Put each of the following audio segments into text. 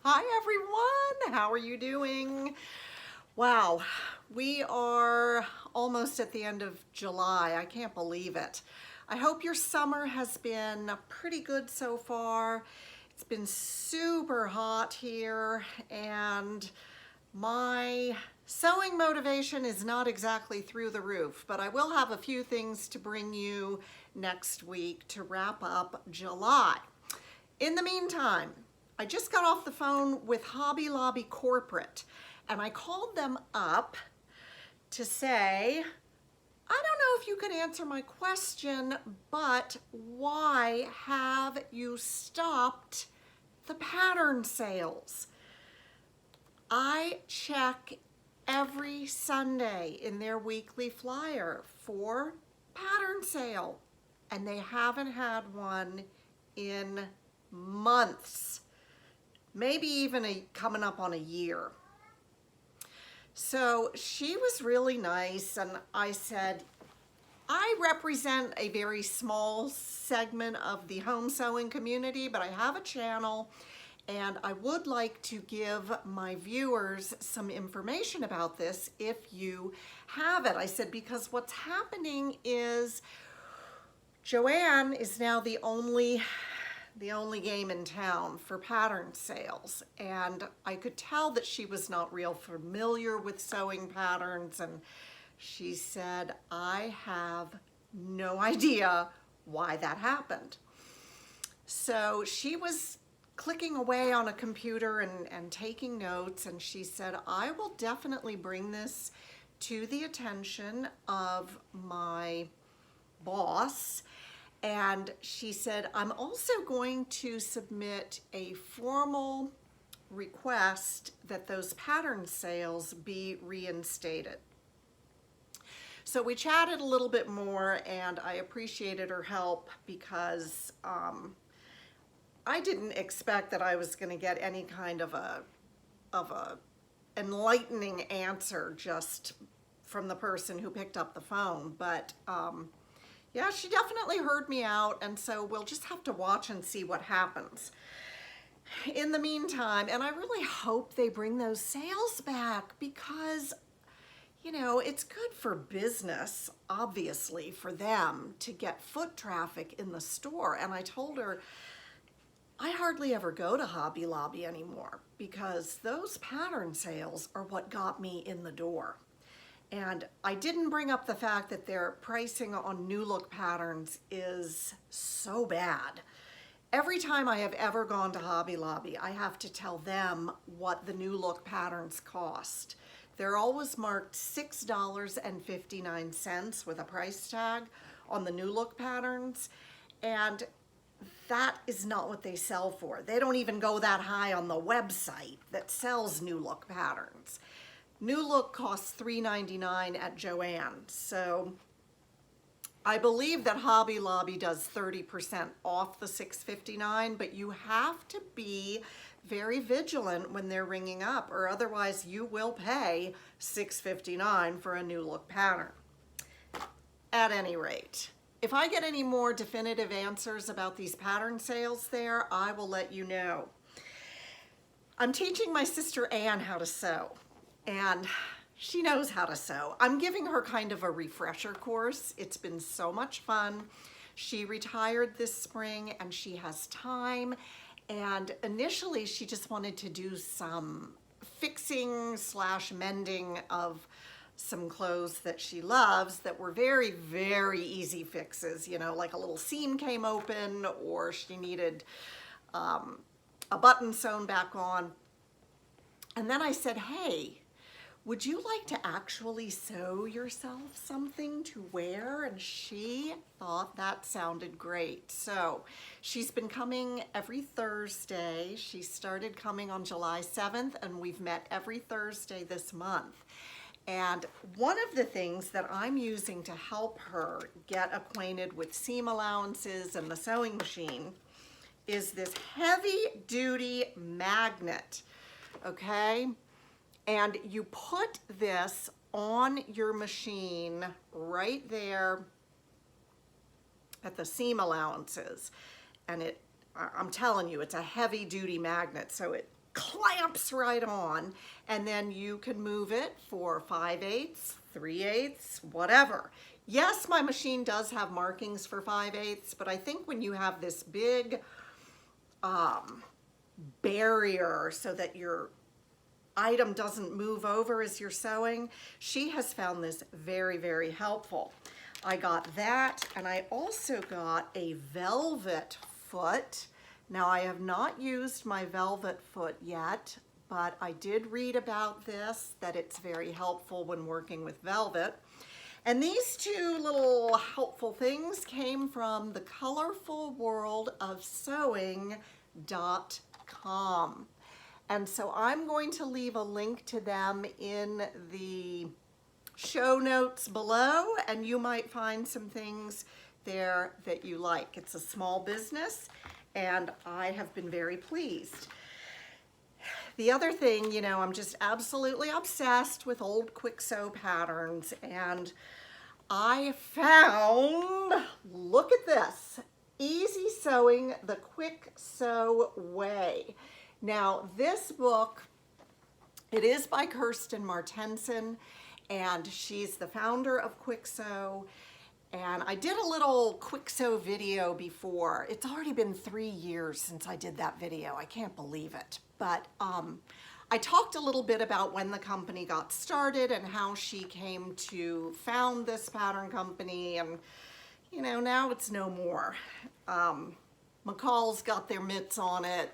Hi everyone, how are you doing? Wow, we are almost at the end of July. I can't believe it. I hope your summer has been pretty good so far. It's been super hot here and my sewing motivation is not exactly through the roof, but I will have a few things to bring you next week to wrap up July. In the meantime, I just got off the phone with Hobby Lobby Corporate and I called them up to say, I don't know if you can answer my question, but why have you stopped the pattern sales? I check every Sunday in their weekly flyer for pattern sale, and they haven't had one in months, maybe even coming up on a year. So she was really nice, and I said, I represent a very small segment of the home sewing community, but I have a channel and I would like to give my viewers some information about this if you have it. I said, because what's happening is Joanne is now the only game in town for pattern sales, and I could tell that she was not real familiar with sewing patterns, and she said, I have no idea why that happened. So she was clicking away on a computer and taking notes, and she said, I will definitely bring this to the attention of my boss. And she said, I'm also going to submit a formal request that those pattern sales be reinstated. So we chatted a little bit more, and I appreciated her help because I didn't expect that I was going to get any kind of a enlightening answer just from the person who picked up the phone, but yeah, she definitely heard me out, and so we'll just have to watch and see what happens. In the meantime, and I really hope they bring those sales back because, you know, it's good for business, obviously, for them to get foot traffic in the store. And I told her, I hardly ever go to Hobby Lobby anymore because those pattern sales are what got me in the door. And I didn't bring up the fact that their pricing on new look patterns is so bad. Every time I have ever gone to Hobby Lobby, I have to tell them what the new look patterns cost. They're always marked $6.59 with a price tag on the new look patterns. And that is not what they sell for. They don't even go that high on the website that sells new look patterns. New look costs $3.99 at Joann. So I believe that Hobby Lobby does 30% off the $6.59, but you have to be very vigilant when they're ringing up, or otherwise you will pay $6.59 for a new look pattern. At any rate, if I get any more definitive answers about these pattern sales there, I will let you know. I'm teaching my sister Ann how to sew, and she knows how to sew. I'm giving her kind of a refresher course. It's been so much fun. She retired this spring and she has time, and initially she just wanted to do some fixing / mending of some clothes that she loves that were very, very easy fixes, you know, like a little seam came open or she needed a button sewn back on. And then I said, hey, would you like to actually sew yourself something to wear? And she thought that sounded great. So she's been coming every Thursday. She started coming on July 7th, and we've met every Thursday this month. And one of the things that I'm using to help her get acquainted with seam allowances and the sewing machine is this heavy duty magnet, okay? And you put this on your machine right there at the seam allowances. And I'm telling you, it's a heavy duty magnet, so clamps right on, and then you can move it for 5/8, 3/8, whatever. Yes, my machine does have markings for 5/8, but I think when you have this big barrier so that your item doesn't move over as you're sewing, she has found this very, very helpful. I got that, and I also got a velvet foot. Now, I have not used my velvet foot yet, but I did read about this, that it's very helpful when working with velvet. And these two little helpful things came from the Colorful World of Sewing.com. And so I'm going to leave a link to them in the show notes below, and you might find some things there that you like. It's a small business, and I have been very pleased. The other thing, you know, I'm just absolutely obsessed with old quick sew patterns, and I found, look at this, Easy Sewing the Quick Sew Way. Now, this book, it is by Kirsten Martensen, and she's the founder of Quick Sew. And I did a little quick sew video before. It's already been 3 years since I did that video. I can't believe it. But I talked a little bit about when the company got started and how she came to found this pattern company. And, you know, now it's no more. McCall's got their mitts on it.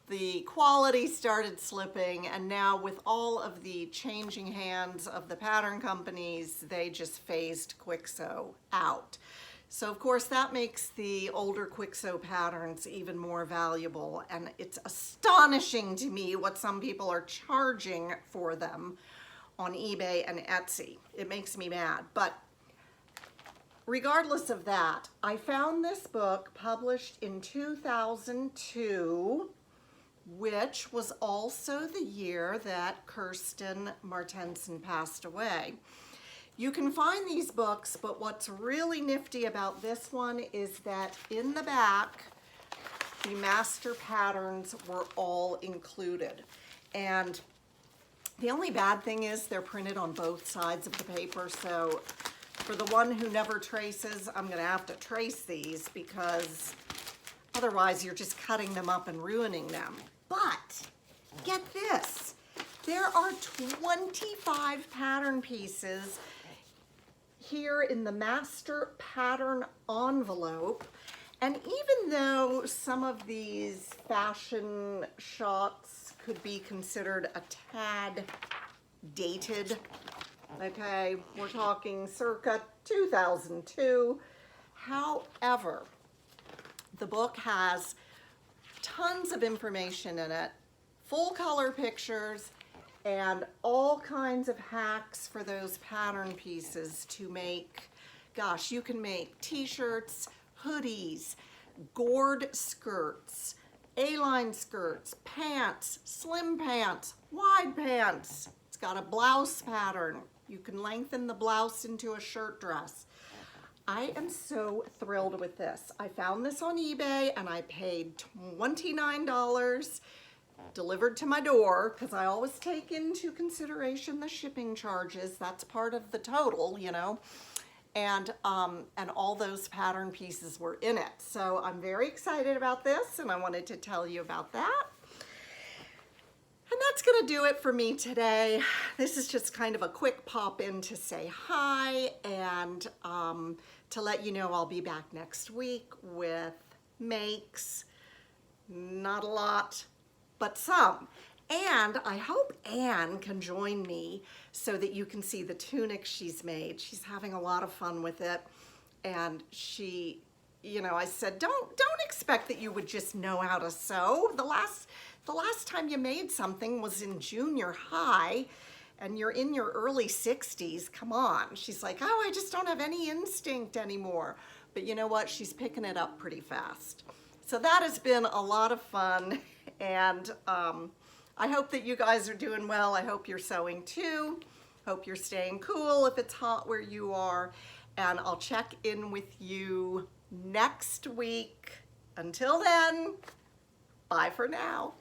The quality started slipping, and now with all of the changing hands of the pattern companies, they just phased quick sew out. So of course that makes the older quick sew patterns even more valuable, and it's astonishing to me what some people are charging for them on eBay and Etsy. It makes me mad. But regardless of that, I found this book published in 2002, which was also the year that Kirsten Martensen passed away. You can find these books, but what's really nifty about this one is that in the back, the master patterns were all included. And the only bad thing is they're printed on both sides of the paper, so for the one who never traces, I'm gonna have to trace these because otherwise you're just cutting them up and ruining them. But get this, there are 25 pattern pieces here in the master pattern envelope. And even though some of these fashion shots could be considered a tad dated, okay, we're talking circa 2002. However, the book has tons of information in it, full color pictures, and all kinds of hacks for those pattern pieces to make, gosh, you can make t-shirts, hoodies, gored skirts, A-line skirts, pants, slim pants, wide pants. It's got a blouse pattern. You can lengthen the blouse into a shirt dress. I am so thrilled with this. I found this on eBay and I paid $29 delivered to my door because I always take into consideration the shipping charges. That's part of the total, you know. And all those pattern pieces were in it. So I'm very excited about this, and I wanted to tell you about that. And that's gonna do it for me today. This is just kind of a quick pop in to say hi and to let you know I'll be back next week with makes, not a lot, but some. And I hope Anne can join me so that you can see the tunic she's made. She's having a lot of fun with it. And she, you know, I said, don't expect that you would just know how to sew. The last time you made something was in junior high, and you're in your early 60s. Come on. She's like, oh, I just don't have any instinct anymore. But you know what? She's picking it up pretty fast. So that has been a lot of fun, and I hope that you guys are doing well. I hope you're sewing too. Hope you're staying cool if it's hot where you are, and I'll check in with you next week. Until then, bye for now.